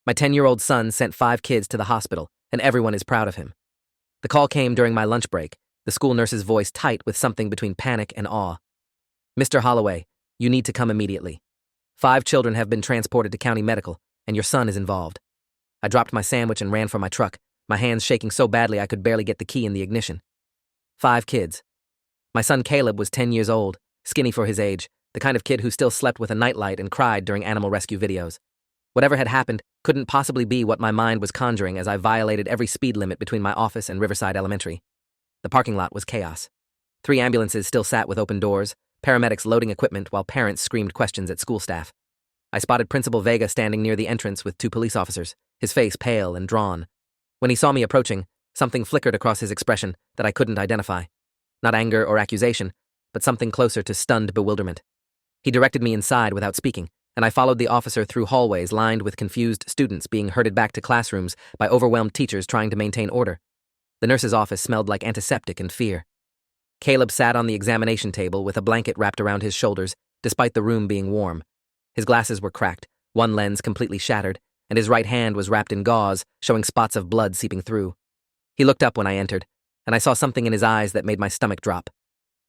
My 10-year-old son sent 5 kids to the hospital, and everyone is proud of him. The call came during my lunch break, the school nurse's voice tight with something between panic and awe. "Mr. Holloway, you need to come immediately. 5 children have been transported to county medical, and your son is involved." I dropped my sandwich and ran for my truck, my hands shaking so badly I could barely get the key in the ignition. 5 kids. My son Caleb was 10 years old, skinny for his age, the kind of kid who still slept with a nightlight and cried during animal rescue videos. Whatever had happened couldn't possibly be what my mind was conjuring as I violated every speed limit between my office and Riverside Elementary. The parking lot was chaos. 3 ambulances still sat with open doors, paramedics loading equipment while parents screamed questions at school staff. I spotted Principal Vega standing near the entrance with 2 police officers, his face pale and drawn. When he saw me approaching, something flickered across his expression that I couldn't identify. Not anger or accusation, but something closer to stunned bewilderment. He directed me inside without speaking, and I followed the officer through hallways lined with confused students being herded back to classrooms by overwhelmed teachers trying to maintain order. The nurse's office smelled like antiseptic and fear. Caleb sat on the examination table with a blanket wrapped around his shoulders, despite the room being warm. His glasses were cracked, one lens completely shattered, and his right hand was wrapped in gauze, showing spots of blood seeping through. He looked up when I entered, and I saw something in his eyes that made my stomach drop.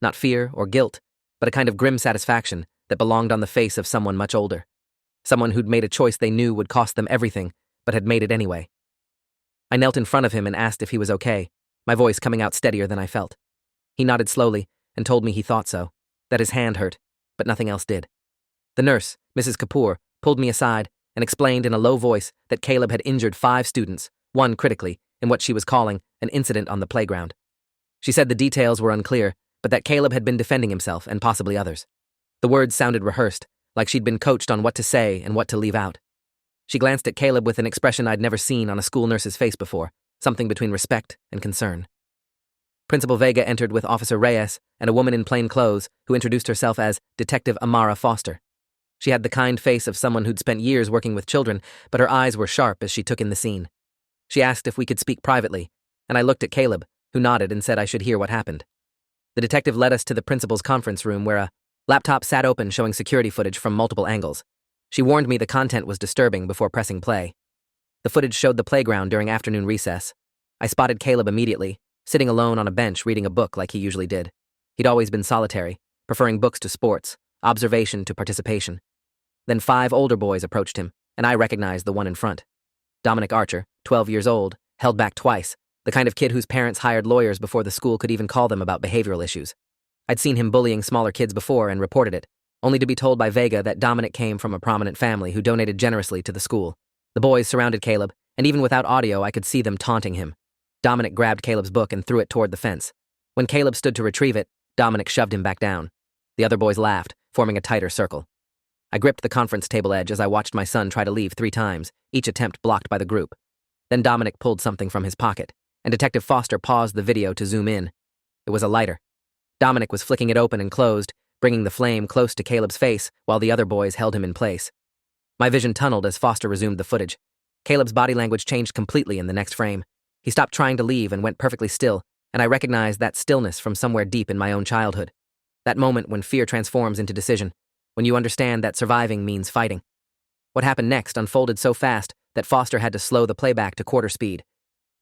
Not fear or guilt, but a kind of grim satisfaction that belonged on the face of someone much older. Someone who'd made a choice they knew would cost them everything, but had made it anyway. I knelt in front of him and asked if he was okay, my voice coming out steadier than I felt. He nodded slowly and told me he thought so, that his hand hurt, but nothing else did. The nurse, Mrs. Kapoor, pulled me aside and explained in a low voice that Caleb had injured 5 students, 1 critically, in what she was calling an incident on the playground. She said the details were unclear, but that Caleb had been defending himself and possibly others. The words sounded rehearsed, like she'd been coached on what to say and what to leave out. She glanced at Caleb with an expression I'd never seen on a school nurse's face before, something between respect and concern. Principal Vega entered with Officer Reyes and a woman in plain clothes who introduced herself as Detective Amara Foster. She had the kind face of someone who'd spent years working with children, but her eyes were sharp as she took in the scene. She asked if we could speak privately, and I looked at Caleb, who nodded and said I should hear what happened. The detective led us to the principal's conference room where a laptop sat open showing security footage from multiple angles. She warned me the content was disturbing before pressing play. The footage showed the playground during afternoon recess. I spotted Caleb immediately, sitting alone on a bench reading a book like he usually did. He'd always been solitary, preferring books to sports, observation to participation. Then 5 older boys approached him, and I recognized the one in front. Dominic Archer, 12 years old, held back twice, the kind of kid whose parents hired lawyers before the school could even call them about behavioral issues. I'd seen him bullying smaller kids before and reported it, only to be told by Vega that Dominic came from a prominent family who donated generously to the school. The boys surrounded Caleb, and even without audio I could see them taunting him. Dominic grabbed Caleb's book and threw it toward the fence. When Caleb stood to retrieve it, Dominic shoved him back down. The other boys laughed, forming a tighter circle. I gripped the conference table edge as I watched my son try to leave 3 times, each attempt blocked by the group. Then Dominic pulled something from his pocket, and Detective Foster paused the video to zoom in. It was a lighter. Dominic was flicking it open and closed, bringing the flame close to Caleb's face while the other boys held him in place. My vision tunneled as Foster resumed the footage. Caleb's body language changed completely in the next frame. He stopped trying to leave and went perfectly still, and I recognized that stillness from somewhere deep in my own childhood. That moment when fear transforms into decision, when you understand that surviving means fighting. What happened next unfolded so fast that Foster had to slow the playback to quarter speed.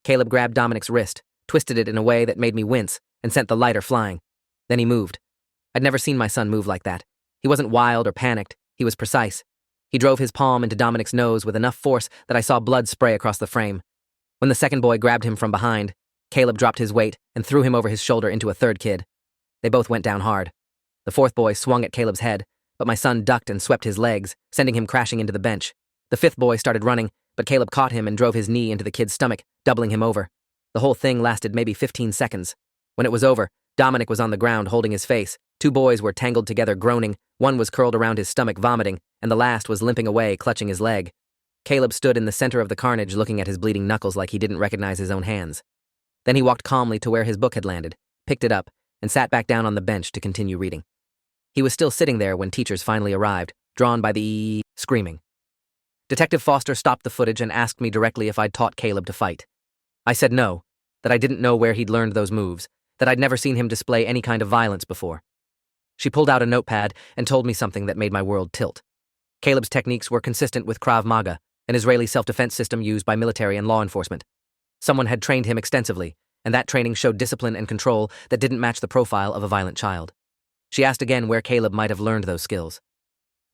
Caleb grabbed Dominic's wrist, twisted it in a way that made me wince, and sent the lighter flying. Then he moved. I'd never seen my son move like that. He wasn't wild or panicked, he was precise. He drove his palm into Dominic's nose with enough force that I saw blood spray across the frame. When the second boy grabbed him from behind, Caleb dropped his weight and threw him over his shoulder into a third kid. They both went down hard. The fourth boy swung at Caleb's head, but my son ducked and swept his legs, sending him crashing into the bench. The fifth boy started running, but Caleb caught him and drove his knee into the kid's stomach, doubling him over. The whole thing lasted maybe 15 seconds. When it was over, Dominic was on the ground holding his face. 2 boys were tangled together groaning, one was curled around his stomach vomiting, and the last was limping away clutching his leg. Caleb stood in the center of the carnage looking at his bleeding knuckles like he didn't recognize his own hands. Then he walked calmly to where his book had landed, picked it up, and sat back down on the bench to continue reading. He was still sitting there when teachers finally arrived, drawn by the screaming. Detective Foster stopped the footage and asked me directly if I'd taught Caleb to fight. I said no, that I didn't know where he'd learned those moves, that I'd never seen him display any kind of violence before. She pulled out a notepad and told me something that made my world tilt. Caleb's techniques were consistent with Krav Maga, an Israeli self-defense system used by military and law enforcement. Someone had trained him extensively, and that training showed discipline and control that didn't match the profile of a violent child. She asked again where Caleb might have learned those skills.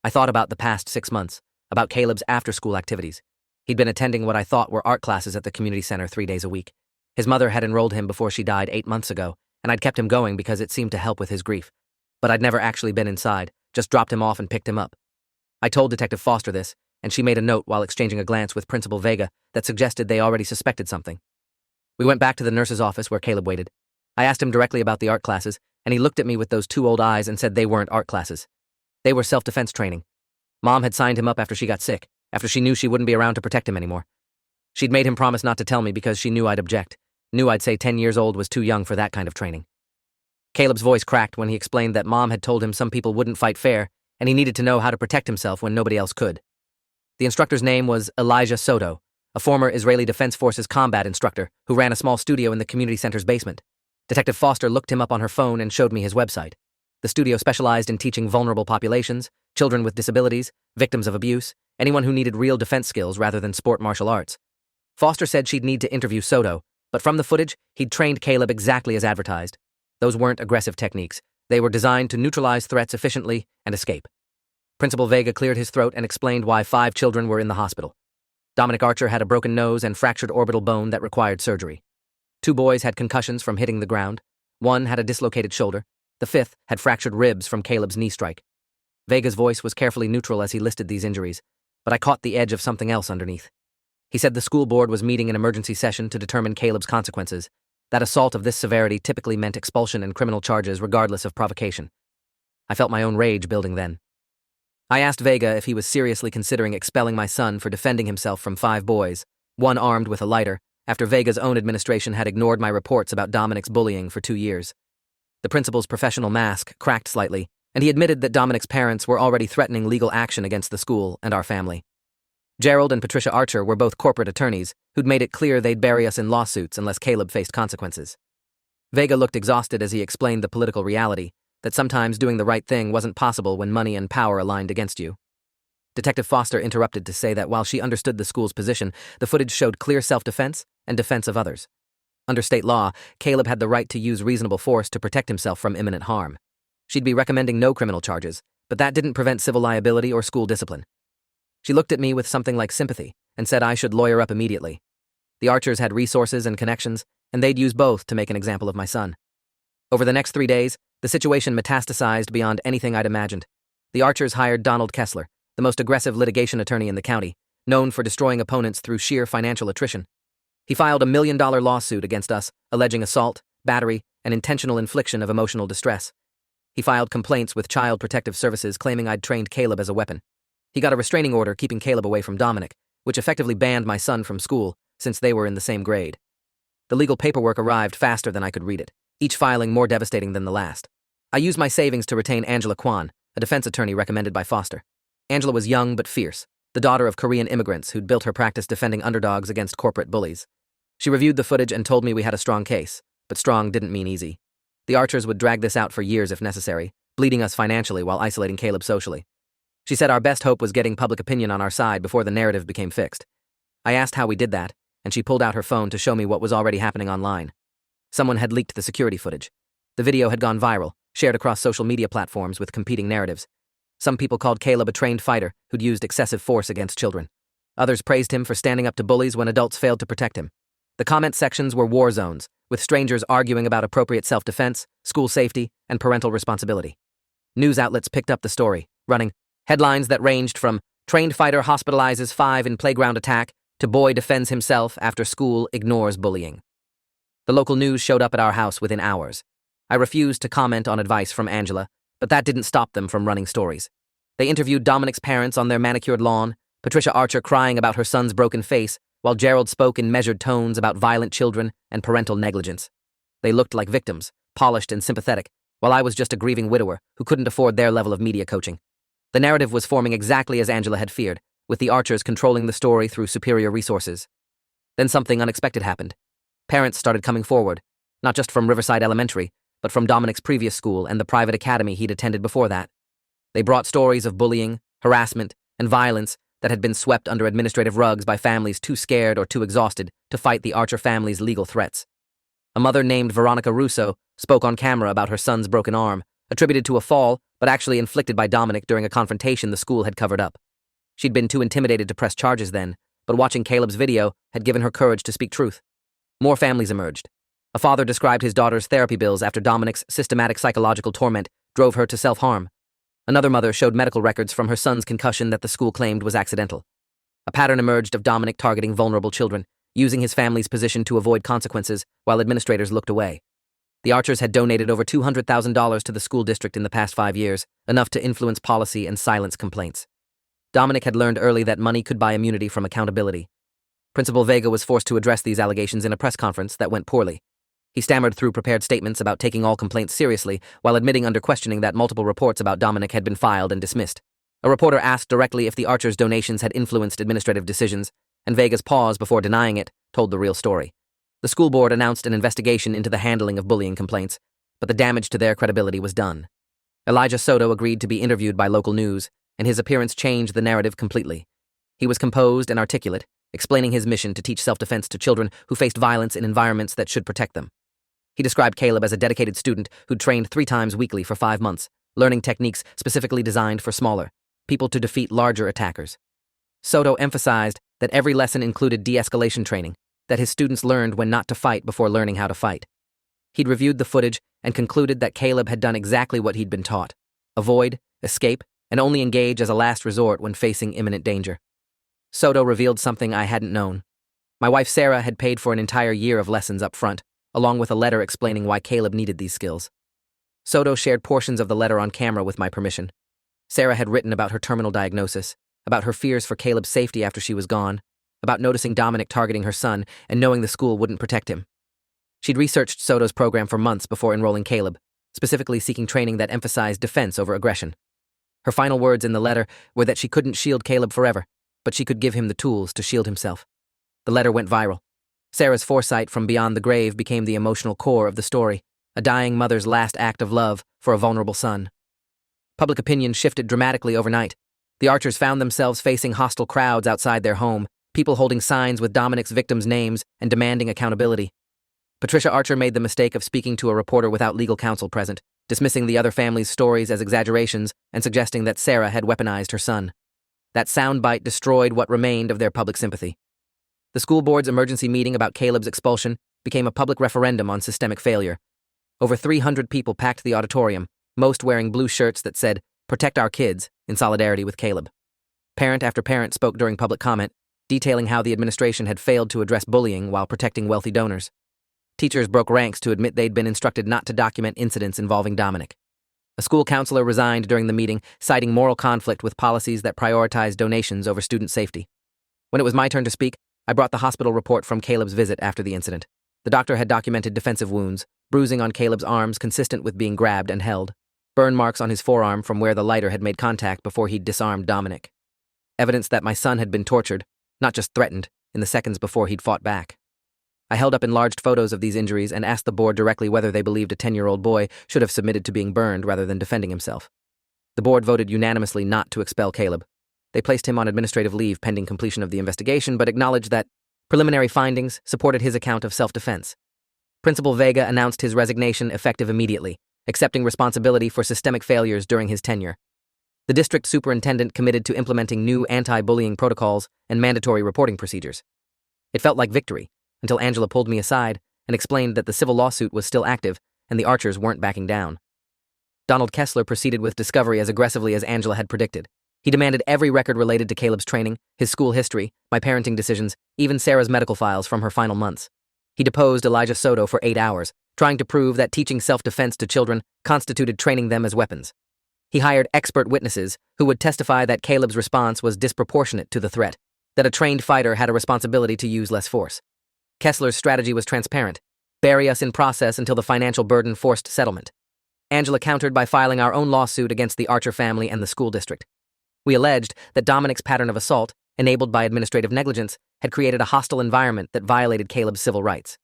I thought about the past 6 months, about Caleb's after-school activities. He'd been attending what I thought were art classes at the community center 3 days a week. His mother had enrolled him before she died 8 months ago, and I'd kept him going because it seemed to help with his grief. But I'd never actually been inside, just dropped him off and picked him up. I told Detective Foster this, and she made a note while exchanging a glance with Principal Vega that suggested they already suspected something. We went back to the nurse's office where Caleb waited. I asked him directly about the art classes, and he looked at me with those 2 old eyes and said they weren't art classes. They were self-defense training. Mom had signed him up after she got sick, after she knew she wouldn't be around to protect him anymore. She'd made him promise not to tell me because she knew I'd object, knew I'd say 10 years old was too young for that kind of training. Caleb's voice cracked when he explained that Mom had told him some people wouldn't fight fair, and he needed to know how to protect himself when nobody else could. The instructor's name was Elijah Soto, a former Israeli Defense Forces combat instructor who ran a small studio in the community center's basement. Detective Foster looked him up on her phone and showed me his website. The studio specialized in teaching vulnerable populations, children with disabilities, victims of abuse, anyone who needed real defense skills rather than sport martial arts. Foster said she'd need to interview Soto, but from the footage, he'd trained Caleb exactly as advertised. Those weren't aggressive techniques. They were designed to neutralize threats efficiently and escape. Principal Vega cleared his throat and explained why 5 children were in the hospital. Dominic Archer had a broken nose and fractured orbital bone that required surgery. 2 boys had concussions from hitting the ground. 1 had a dislocated shoulder. The 5th had fractured ribs from Caleb's knee strike. Vega's voice was carefully neutral as he listed these injuries, but I caught the edge of something else underneath. He said the school board was meeting an emergency session to determine Caleb's consequences. That assault of this severity typically meant expulsion and criminal charges regardless of provocation. I felt my own rage building then. I asked Vega if he was seriously considering expelling my son for defending himself from 5 boys, 1 armed with a lighter, after Vega's own administration had ignored my reports about Dominic's bullying for 2 years. The principal's professional mask cracked slightly, and he admitted that Dominic's parents were already threatening legal action against the school and our family. Gerald and Patricia Archer were both corporate attorneys who'd made it clear they'd bury us in lawsuits unless Caleb faced consequences. Vega looked exhausted as he explained the political reality, that sometimes doing the right thing wasn't possible when money and power aligned against you. Detective Foster interrupted to say that while she understood the school's position, the footage showed clear self-defense and defense of others. Under state law, Caleb had the right to use reasonable force to protect himself from imminent harm. She'd be recommending no criminal charges, but that didn't prevent civil liability or school discipline. She looked at me with something like sympathy and said I should lawyer up immediately. The Archers had resources and connections, and they'd use both to make an example of my son. Over the next 3 days, the situation metastasized beyond anything I'd imagined. The Archers hired Donald Kessler, the most aggressive litigation attorney in the county, known for destroying opponents through sheer financial attrition. He filed a $1 million lawsuit against us, alleging assault, battery, and intentional infliction of emotional distress. He filed complaints with Child Protective Services claiming I'd trained Caleb as a weapon. He got a restraining order keeping Caleb away from Dominic, which effectively banned my son from school since they were in the same grade. The legal paperwork arrived faster than I could read it, each filing more devastating than the last. I used my savings to retain Angela Kwan, a defense attorney recommended by Foster. Angela was young but fierce, the daughter of Korean immigrants who'd built her practice defending underdogs against corporate bullies. She reviewed the footage and told me we had a strong case, but strong didn't mean easy. The Archers would drag this out for years if necessary, bleeding us financially while isolating Caleb socially. She said our best hope was getting public opinion on our side before the narrative became fixed. I asked how we did that, and she pulled out her phone to show me what was already happening online. Someone had leaked the security footage. The video had gone viral, shared across social media platforms with competing narratives. Some people called Caleb a trained fighter who'd used excessive force against children. Others praised him for standing up to bullies when adults failed to protect him. The comment sections were war zones, with strangers arguing about appropriate self-defense, school safety, and parental responsibility. News outlets picked up the story, running headlines that ranged from "Trained fighter hospitalizes 5 in playground attack" to "Boy defends himself after school ignores bullying." The local news showed up at our house within hours. I refused to comment on advice from Angela, but that didn't stop them from running stories. They interviewed Dominic's parents on their manicured lawn, Patricia Archer crying about her son's broken face, while Gerald spoke in measured tones about violent children and parental negligence. They looked like victims, polished and sympathetic, while I was just a grieving widower who couldn't afford their level of media coaching. The narrative was forming exactly as Angela had feared, with the Archers controlling the story through superior resources. Then something unexpected happened. Parents started coming forward, not just from Riverside Elementary, but from Dominic's previous school and the private academy he'd attended before that. They brought stories of bullying, harassment, and violence that had been swept under administrative rugs by families too scared or too exhausted to fight the Archer family's legal threats. A mother named Veronica Russo spoke on camera about her son's broken arm, attributed to a fall, but actually inflicted by Dominic during a confrontation the school had covered up. She'd been too intimidated to press charges then, but watching Caleb's video had given her courage to speak truth. More families emerged. A father described his daughter's therapy bills after Dominic's systematic psychological torment drove her to self-harm. Another mother showed medical records from her son's concussion that the school claimed was accidental. A pattern emerged of Dominic targeting vulnerable children, using his family's position to avoid consequences while administrators looked away. The Archers had donated over $200,000 to the school district in the past 5 years, enough to influence policy and silence complaints. Dominic had learned early that money could buy immunity from accountability. Principal Vega was forced to address these allegations in a press conference that went poorly. He stammered through prepared statements about taking all complaints seriously, while admitting under questioning that multiple reports about Dominic had been filed and dismissed. A reporter asked directly if the Archers' donations had influenced administrative decisions, and Vega's pause before denying it told the real story. The school board announced an investigation into the handling of bullying complaints, but the damage to their credibility was done. Elijah Soto agreed to be interviewed by local news, and his appearance changed the narrative completely. He was composed and articulate, explaining his mission to teach self-defense to children who faced violence in environments that should protect them. He described Caleb as a dedicated student who'd trained 3 times weekly for 5 months, learning techniques specifically designed for smaller people to defeat larger attackers. Soto emphasized that every lesson included de-escalation training, that his students learned when not to fight before learning how to fight. He'd reviewed the footage and concluded that Caleb had done exactly what he'd been taught: avoid, escape, and only engage as a last resort when facing imminent danger. Soto revealed something I hadn't known. My wife Sarah had paid for an entire year of lessons up front, along with a letter explaining why Caleb needed these skills. Soto shared portions of the letter on camera with my permission. Sarah had written about her terminal diagnosis, about her fears for Caleb's safety after she was gone, about noticing Dominic targeting her son and knowing the school wouldn't protect him. She'd researched Soto's program for months before enrolling Caleb, specifically seeking training that emphasized defense over aggression. Her final words in the letter were that she couldn't shield Caleb forever, but she could give him the tools to shield himself. The letter went viral. Sarah's foresight from beyond the grave became the emotional core of the story, a dying mother's last act of love for a vulnerable son. Public opinion shifted dramatically overnight. The Archers found themselves facing hostile crowds outside their home, people holding signs with Dominic's victims' names and demanding accountability. Patricia Archer made the mistake of speaking to a reporter without legal counsel present, dismissing the other family's stories as exaggerations and suggesting that Sarah had weaponized her son. That soundbite destroyed what remained of their public sympathy. The school board's emergency meeting about Caleb's expulsion became a public referendum on systemic failure. Over 300 people packed the auditorium, most wearing blue shirts that said, "Protect our kids," in solidarity with Caleb. Parent after parent spoke during public comment, detailing how the administration had failed to address bullying while protecting wealthy donors. Teachers broke ranks to admit they'd been instructed not to document incidents involving Dominic. A school counselor resigned during the meeting, citing moral conflict with policies that prioritized donations over student safety. When it was my turn to speak, I brought the hospital report from Caleb's visit after the incident. The doctor had documented defensive wounds, bruising on Caleb's arms consistent with being grabbed and held, burn marks on his forearm from where the lighter had made contact before he'd disarmed Dominic. Evidence that my son had been tortured, not just threatened, in the seconds before he'd fought back. I held up enlarged photos of these injuries and asked the board directly whether they believed a 10-year-old boy should have submitted to being burned rather than defending himself. The board voted unanimously not to expel Caleb. They placed him on administrative leave pending completion of the investigation, but acknowledged that preliminary findings supported his account of self-defense. Principal Vega announced his resignation effective immediately, accepting responsibility for systemic failures during his tenure. The district superintendent committed to implementing new anti-bullying protocols and mandatory reporting procedures. It felt like victory, until Angela pulled me aside and explained that the civil lawsuit was still active and the Archers weren't backing down. Donald Kessler proceeded with discovery as aggressively as Angela had predicted. He demanded every record related to Caleb's training, his school history, my parenting decisions, even Sarah's medical files from her final months. He deposed Elijah Soto for 8 hours, trying to prove that teaching self-defense to children constituted training them as weapons. He hired expert witnesses who would testify that Caleb's response was disproportionate to the threat, that a trained fighter had a responsibility to use less force. Kessler's strategy was transparent: bury us in process until the financial burden forced settlement. Angela countered by filing our own lawsuit against the Archer family and the school district. We alleged that Dominic's pattern of assault, enabled by administrative negligence, had created a hostile environment that violated Caleb's civil rights.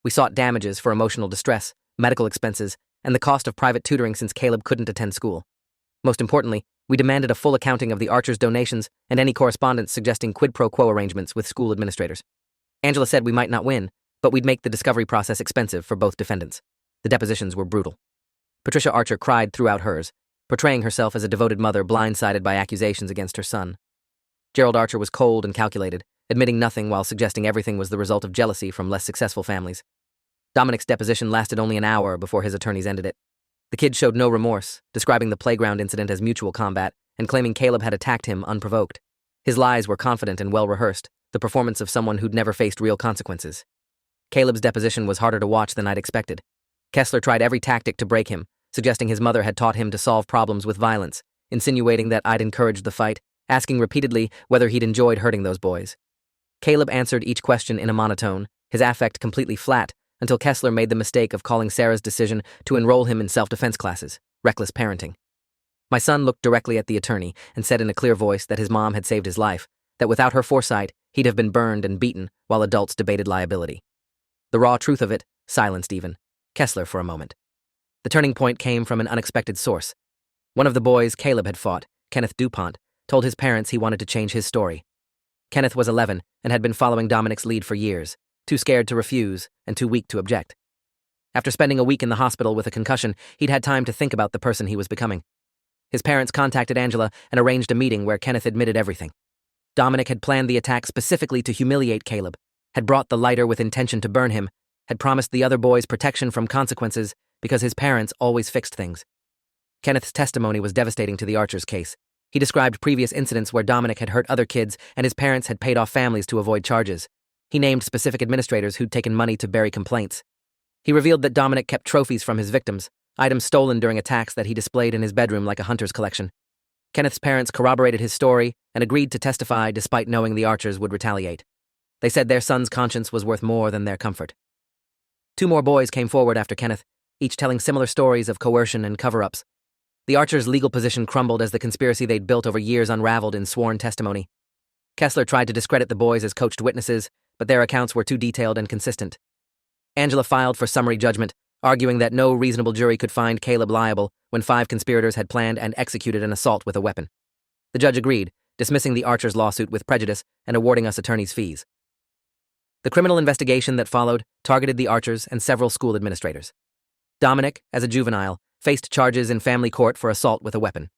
We sought damages for emotional distress, medical expenses, and the cost of private tutoring since Caleb couldn't attend school. Most importantly, We demanded a full accounting of the Archers' donations and any correspondence suggesting quid pro quo arrangements with school administrators. Angela said we might not win, but we'd make the discovery process expensive for both defendants. The depositions were brutal. Patricia Archer cried throughout hers, portraying herself as a devoted mother blindsided by accusations against her son. Gerald Archer was cold and calculated, admitting nothing while suggesting everything was the result of jealousy from less successful families. Dominic's deposition lasted only an hour before his attorneys ended it. The kid showed no remorse, describing the playground incident as mutual combat and claiming Caleb had attacked him unprovoked. His lies were confident and well-rehearsed, the performance of someone who'd never faced real consequences. Caleb's deposition was harder to watch than I'd expected. Kessler tried every tactic to break him, suggesting his mother had taught him to solve problems with violence, insinuating that I'd encouraged the fight, asking repeatedly whether he'd enjoyed hurting those boys. Caleb answered each question in a monotone, his affect completely flat, until Kessler made the mistake of calling Sarah's decision to enroll him in self-defense classes, reckless parenting. My son looked directly at the attorney and said in a clear voice that his mom had saved his life, that without her foresight, he'd have been burned and beaten while adults debated liability. The raw truth of it silenced even Kessler for a moment. The turning point came from an unexpected source. One of the boys Caleb had fought, Kenneth DuPont, told his parents he wanted to change his story. Kenneth was 11 and had been following Dominic's lead for years, too scared to refuse and too weak to object. After spending a week in the hospital with a concussion, he'd had time to think about the person he was becoming. His parents contacted Angela and arranged a meeting where Kenneth admitted everything. Dominic had planned the attack specifically to humiliate Caleb, had brought the lighter with intention to burn him, had promised the other boys protection from consequences because his parents always fixed things. Kenneth's testimony was devastating to the Archers' case. He described previous incidents where Dominic had hurt other kids and his parents had paid off families to avoid charges. He named specific administrators who'd taken money to bury complaints. He revealed that Dominic kept trophies from his victims, items stolen during attacks that he displayed in his bedroom like a hunter's collection. Kenneth's parents corroborated his story and agreed to testify despite knowing the Archers would retaliate. They said their son's conscience was worth more than their comfort. 2 more boys came forward after Kenneth, each telling similar stories of coercion and cover-ups. The Archers' legal position crumbled as the conspiracy they'd built over years unraveled in sworn testimony. Kessler tried to discredit the boys as coached witnesses, but their accounts were too detailed and consistent. Angela filed for summary judgment, arguing that no reasonable jury could find Caleb liable when 5 conspirators had planned and executed an assault with a weapon. The judge agreed, dismissing the Archers' lawsuit with prejudice and awarding us attorneys' fees. The criminal investigation that followed targeted the Archers and several school administrators. Dominic, as a juvenile, faced charges in family court for assault with a weapon.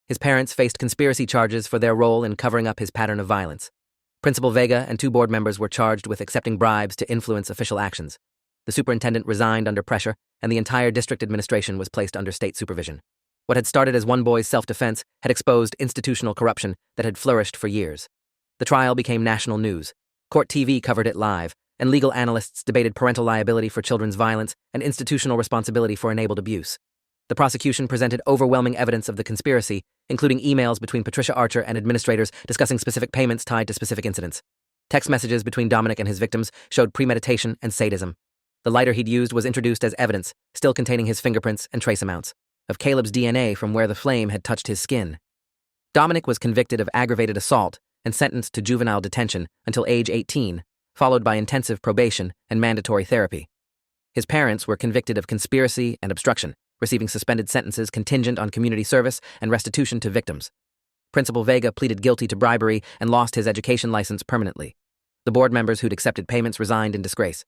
His parents faced conspiracy charges for their role in covering up his pattern of violence. Principal Vega and 2 board members were charged with accepting bribes to influence official actions. The superintendent resigned under pressure, and the entire district administration was placed under state supervision. What had started as one boy's self-defense had exposed institutional corruption that had flourished for years. The trial became national news. Court TV covered it live, and legal analysts debated parental liability for children's violence and institutional responsibility for enabled abuse. The prosecution presented overwhelming evidence of the conspiracy, including emails between Patricia Archer and administrators discussing specific payments tied to specific incidents. Text messages between Dominic and his victims showed premeditation and sadism. The lighter he'd used was introduced as evidence, still containing his fingerprints and trace amounts of Caleb's DNA from where the flame had touched his skin. Dominic was convicted of aggravated assault and sentenced to juvenile detention until age 18, followed by intensive probation and mandatory therapy. His parents were convicted of conspiracy and obstruction, receiving suspended sentences contingent on community service and restitution to victims. Principal Vega pleaded guilty to bribery and lost his education license permanently. The board members who'd accepted payments resigned in disgrace.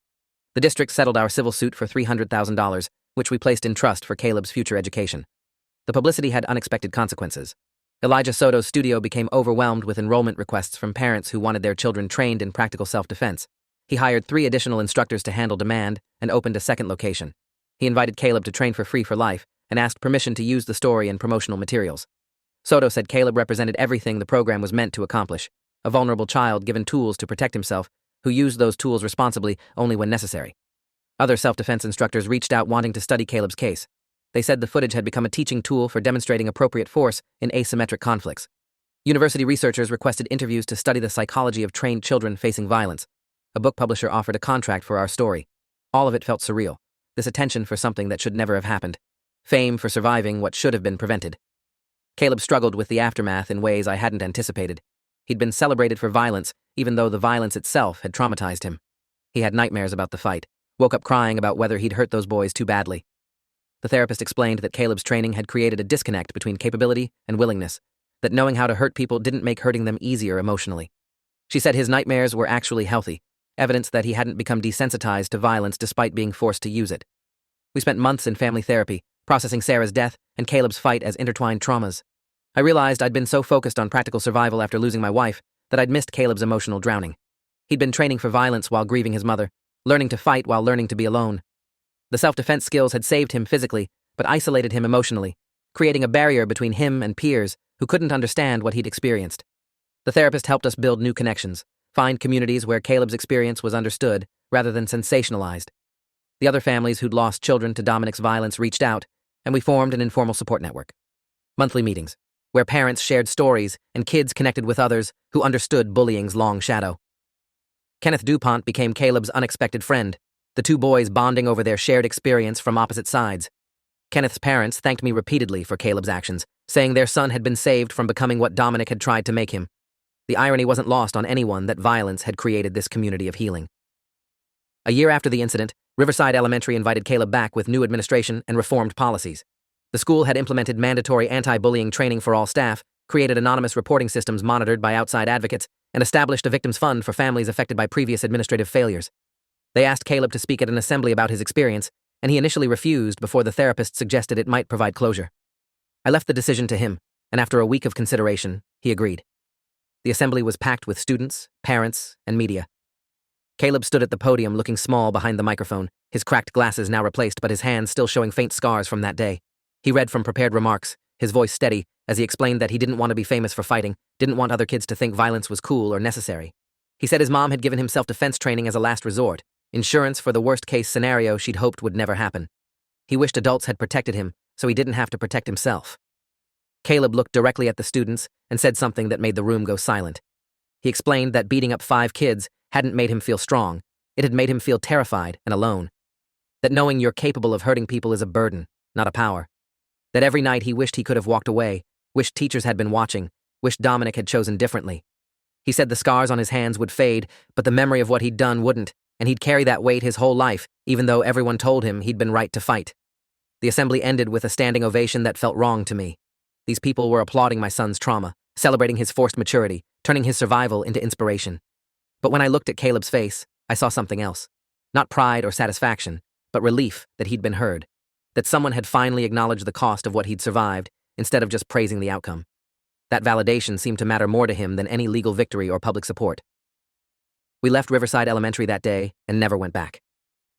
The district settled our civil suit for $300,000, which we placed in trust for Caleb's future education. The publicity had unexpected consequences. Elijah Soto's studio became overwhelmed with enrollment requests from parents who wanted their children trained in practical self-defense. He hired 3 additional instructors to handle demand and opened a second location. He invited Caleb to train for free for life and asked permission to use the story in promotional materials. Soto said Caleb represented everything the program was meant to accomplish, a vulnerable child given tools to protect himself, who used those tools responsibly only when necessary. Other self-defense instructors reached out wanting to study Caleb's case. They said the footage had become a teaching tool for demonstrating appropriate force in asymmetric conflicts. University researchers requested interviews to study the psychology of trained children facing violence. A book publisher offered a contract for our story. All of it felt surreal. This attention for something that should never have happened. Fame for surviving what should have been prevented. Caleb struggled with the aftermath in ways I hadn't anticipated. He'd been celebrated for violence, even though the violence itself had traumatized him. He had nightmares about the fight, woke up crying about whether he'd hurt those boys too badly. The therapist explained that Caleb's training had created a disconnect between capability and willingness, that knowing how to hurt people didn't make hurting them easier emotionally. She said his nightmares were actually healthy, evidence that he hadn't become desensitized to violence despite being forced to use it. We spent months in family therapy, processing Sarah's death and Caleb's fight as intertwined traumas. I realized I'd been so focused on practical survival after losing my wife that I'd missed Caleb's emotional drowning. He'd been training for violence while grieving his mother, learning to fight while learning to be alone. The self-defense skills had saved him physically, but isolated him emotionally, creating a barrier between him and peers who couldn't understand what he'd experienced. The therapist helped us build new connections, find communities where Caleb's experience was understood rather than sensationalized. The other families who'd lost children to Dominic's violence reached out, and we formed an informal support network. Monthly meetings, where parents shared stories and kids connected with others who understood bullying's long shadow. Kenneth DuPont became Caleb's unexpected friend, the two boys bonding over their shared experience from opposite sides. Kenneth's parents thanked me repeatedly for Caleb's actions, saying their son had been saved from becoming what Dominic had tried to make him. The irony wasn't lost on anyone that violence had created this community of healing. A year after the incident, Riverside Elementary invited Caleb back with new administration and reformed policies. The school had implemented mandatory anti-bullying training for all staff, created anonymous reporting systems monitored by outside advocates, and established a victims fund for families affected by previous administrative failures. They asked Caleb to speak at an assembly about his experience, and he initially refused before the therapist suggested it might provide closure. I left the decision to him, and after a week of consideration, he agreed. The assembly was packed with students, parents, and media. Caleb stood at the podium looking small behind the microphone, his cracked glasses now replaced but his hands still showing faint scars from that day. He read from prepared remarks, his voice steady, as he explained that he didn't want to be famous for fighting, didn't want other kids to think violence was cool or necessary. He said his mom had given him self-defense training as a last resort, insurance for the worst-case scenario she'd hoped would never happen. He wished adults had protected him, so he didn't have to protect himself. Caleb looked directly at the students and said something that made the room go silent. He explained that beating up 5 kids hadn't made him feel strong, it had made him feel terrified and alone. That knowing you're capable of hurting people is a burden, not a power. That every night he wished he could have walked away, wished teachers had been watching, wished Dominic had chosen differently. He said the scars on his hands would fade, but the memory of what he'd done wouldn't, and he'd carry that weight his whole life, even though everyone told him he'd been right to fight. The assembly ended with a standing ovation that felt wrong to me. These people were applauding my son's trauma, celebrating his forced maturity, turning his survival into inspiration. But when I looked at Caleb's face, I saw something else. Not pride or satisfaction, but relief that he'd been heard, that someone had finally acknowledged the cost of what he'd survived, instead of just praising the outcome. That validation seemed to matter more to him than any legal victory or public support. We left Riverside Elementary that day and never went back.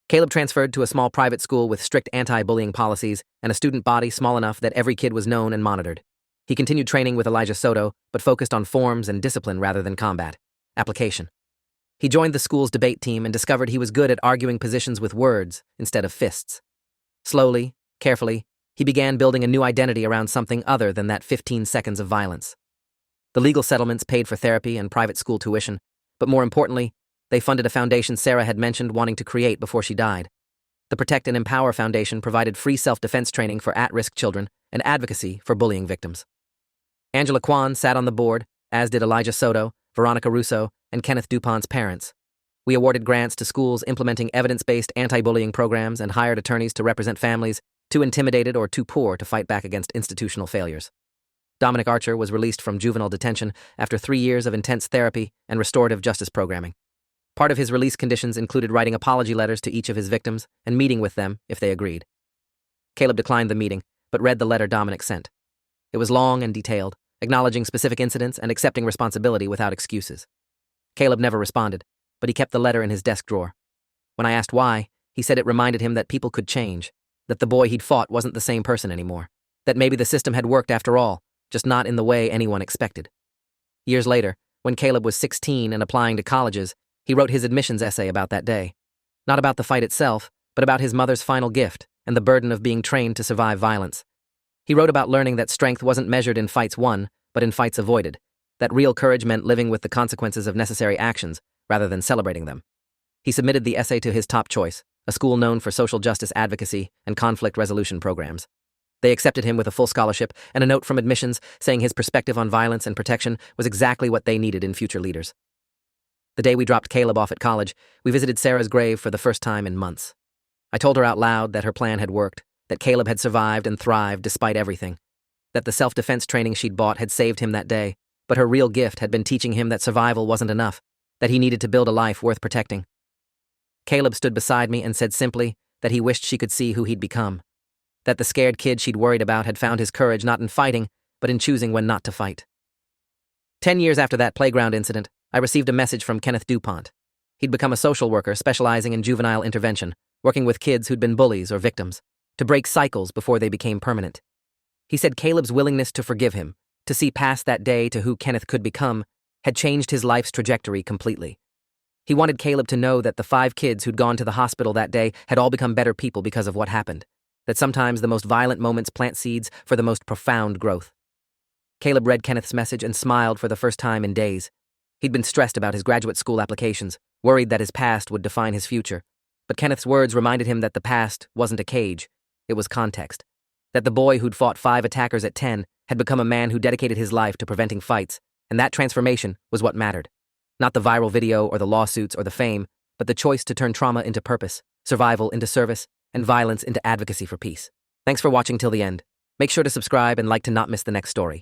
Caleb transferred to a small private school with strict anti-bullying policies and a student body small enough that every kid was known and monitored. He continued training with Elijah Soto, but focused on forms and discipline rather than combat. Application. He joined the school's debate team and discovered he was good at arguing positions with words instead of fists. Slowly, carefully, he began building a new identity around something other than that 15 seconds of violence. The legal settlements paid for therapy and private school tuition, but more importantly, they funded a foundation Sarah had mentioned wanting to create before she died. The Protect and Empower Foundation provided free self-defense training for at-risk children and advocacy for bullying victims. Angela Kwan sat on the board, as did Elijah Soto, Veronica Russo, and Kenneth DuPont's parents. We awarded grants to schools implementing evidence-based anti-bullying programs and hired attorneys to represent families too intimidated or too poor to fight back against institutional failures. Dominic Archer was released from juvenile detention after 3 years of intense therapy and restorative justice programming. Part of his release conditions included writing apology letters to each of his victims and meeting with them if they agreed. Caleb declined the meeting, but read the letter Dominic sent. It was long and detailed, acknowledging specific incidents and accepting responsibility without excuses. Caleb never responded, but he kept the letter in his desk drawer. When I asked why, he said it reminded him that people could change, that the boy he'd fought wasn't the same person anymore, that maybe the system had worked after all, just not in the way anyone expected. Years later, when Caleb was 16 and applying to colleges, he wrote his admissions essay about that day. Not about the fight itself, but about his mother's final gift and the burden of being trained to survive violence. He wrote about learning that strength wasn't measured in fights won, but in fights avoided, that real courage meant living with the consequences of necessary actions rather than celebrating them. He submitted the essay to his top choice, a school known for social justice advocacy and conflict resolution programs. They accepted him with a full scholarship and a note from admissions saying his perspective on violence and protection was exactly what they needed in future leaders. The day we dropped Caleb off at college, we visited Sarah's grave for the first time in months. I told her out loud that her plan had worked, that Caleb had survived and thrived despite everything, that the self-defense training she'd bought had saved him that day, but her real gift had been teaching him that survival wasn't enough, that he needed to build a life worth protecting. Caleb stood beside me and said simply that he wished she could see who he'd become, that the scared kid she'd worried about had found his courage not in fighting, but in choosing when not to fight. 10 years after that playground incident, I received a message from Kenneth DuPont. He'd become a social worker specializing in juvenile intervention, working with kids who'd been bullies or victims, to break cycles before they became permanent. He said Caleb's willingness to forgive him, to see past that day to who Kenneth could become, had changed his life's trajectory completely. He wanted Caleb to know that the 5 kids who'd gone to the hospital that day had all become better people because of what happened, that sometimes the most violent moments plant seeds for the most profound growth. Caleb read Kenneth's message and smiled for the first time in days. He'd been stressed about his graduate school applications, worried that his past would define his future. But Kenneth's words reminded him that the past wasn't a cage, it was context. That the boy who'd fought 5 attackers at 10 had become a man who dedicated his life to preventing fights, and that transformation was what mattered. Not the viral video or the lawsuits or the fame, but the choice to turn trauma into purpose, survival into service, and violence into advocacy for peace. Thanks for watching till the end. Make sure to subscribe and like to not miss the next story.